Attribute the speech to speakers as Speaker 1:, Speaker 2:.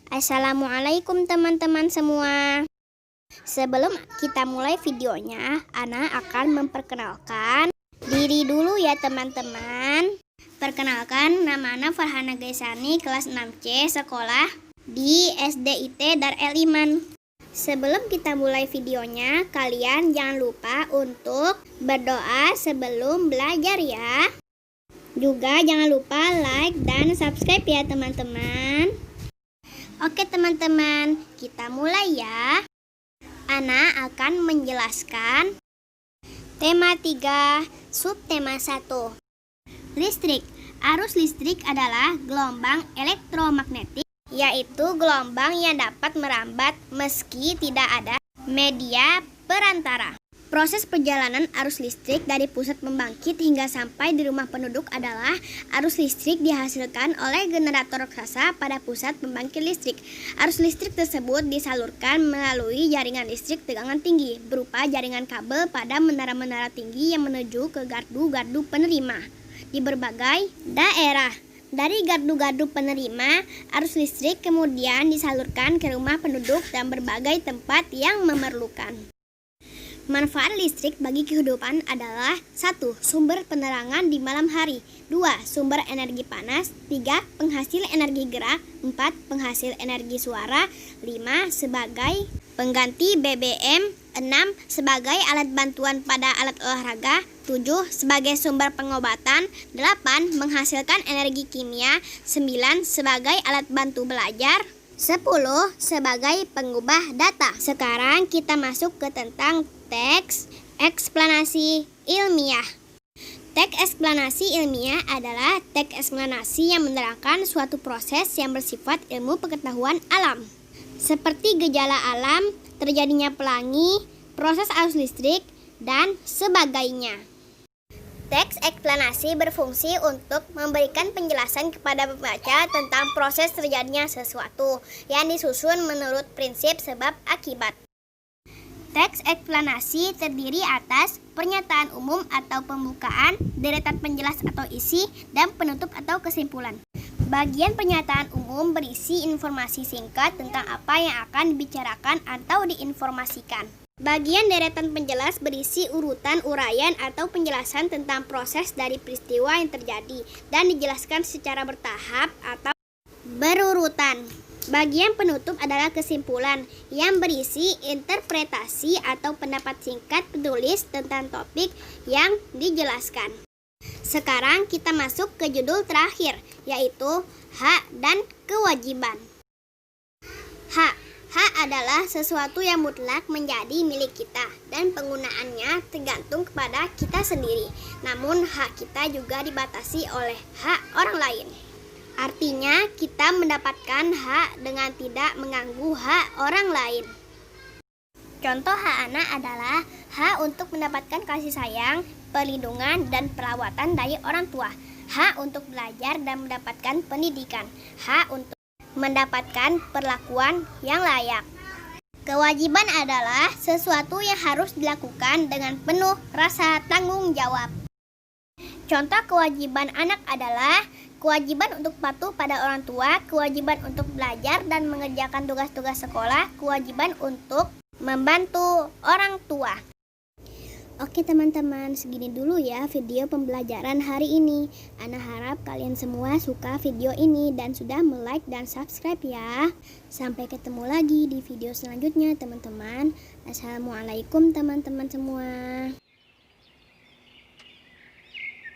Speaker 1: Assalamualaikum teman-teman semua. Sebelum kita mulai videonya, Ana akan memperkenalkan diri dulu ya teman-teman. Perkenalkan, nama Ana Farhana Gaisani, kelas 6C, sekolah di SDIT Dar El Iman. Sebelum kita mulai videonya, kalian jangan lupa untuk berdoa sebelum belajar ya. Juga jangan lupa like dan subscribe ya teman-teman. Oke teman-teman, kita mulai ya. Ana akan menjelaskan tema 3, subtema 1. Listrik. Arus listrik adalah gelombang elektromagnetik, yaitu gelombang yang dapat merambat meski tidak ada media perantara. Proses perjalanan arus listrik dari pusat pembangkit hingga sampai di rumah penduduk adalah arus listrik dihasilkan oleh generator raksasa pada pusat pembangkit listrik. Arus listrik tersebut disalurkan melalui jaringan listrik tegangan tinggi berupa jaringan kabel pada menara-menara tinggi yang menuju ke gardu-gardu penerima di berbagai daerah. Dari gardu-gardu penerima, arus listrik kemudian disalurkan ke rumah penduduk dan berbagai tempat yang memerlukan. Manfaat listrik bagi kehidupan adalah 1. Sumber penerangan di malam hari, 2. Sumber energi panas, 3. Penghasil energi gerak, 4. Penghasil energi suara, 5. Sebagai pengganti BBM, 6. Sebagai alat bantuan pada alat olahraga, 7. Sebagai sumber pengobatan, 8. Menghasilkan energi kimia, 9. Sebagai alat bantu belajar, 10. Sebagai pengubah data. Sekarang kita masuk ke tentang teks eksplanasi ilmiah. Teks eksplanasi ilmiah adalah teks eksplanasi yang menerangkan suatu proses yang bersifat ilmu pengetahuan alam, seperti gejala alam, terjadinya pelangi, proses arus listrik, dan sebagainya. Teks eksplanasi berfungsi untuk memberikan penjelasan kepada pembaca tentang proses terjadinya sesuatu yang disusun menurut prinsip sebab akibat. Teks eksplanasi terdiri atas pernyataan umum atau pembukaan, deretan penjelas atau isi, dan penutup atau kesimpulan. Bagian pernyataan umum berisi informasi singkat tentang apa yang akan dibicarakan atau diinformasikan. Bagian deretan penjelas berisi urutan uraian atau penjelasan tentang proses dari peristiwa yang terjadi dan dijelaskan secara bertahap atau berurutan. Bagian penutup adalah kesimpulan yang berisi interpretasi atau pendapat singkat penulis tentang topik yang dijelaskan. Sekarang kita masuk ke judul terakhir, yaitu hak dan kewajiban. Hak adalah sesuatu yang mutlak menjadi milik kita dan penggunaannya tergantung kepada kita sendiri. Namun hak kita juga dibatasi oleh hak orang lain. Artinya kita mendapatkan hak dengan tidak mengganggu hak orang lain. Contoh hak anak adalah hak untuk mendapatkan kasih sayang, perlindungan, dan perawatan dari orang tua. Hak untuk belajar dan mendapatkan pendidikan. Hak untuk mendapatkan perlakuan yang layak. Kewajiban adalah sesuatu yang harus dilakukan dengan penuh rasa tanggung jawab. Contoh kewajiban anak adalah kewajiban untuk patuh pada orang tua, kewajiban untuk belajar dan mengerjakan tugas-tugas sekolah, kewajiban untuk membantu orang tua. Oke teman-teman, segini dulu ya video pembelajaran hari ini. Ana harap kalian semua suka video ini dan sudah like dan subscribe ya. Sampai ketemu lagi di video selanjutnya teman-teman. Assalamualaikum teman-teman semua.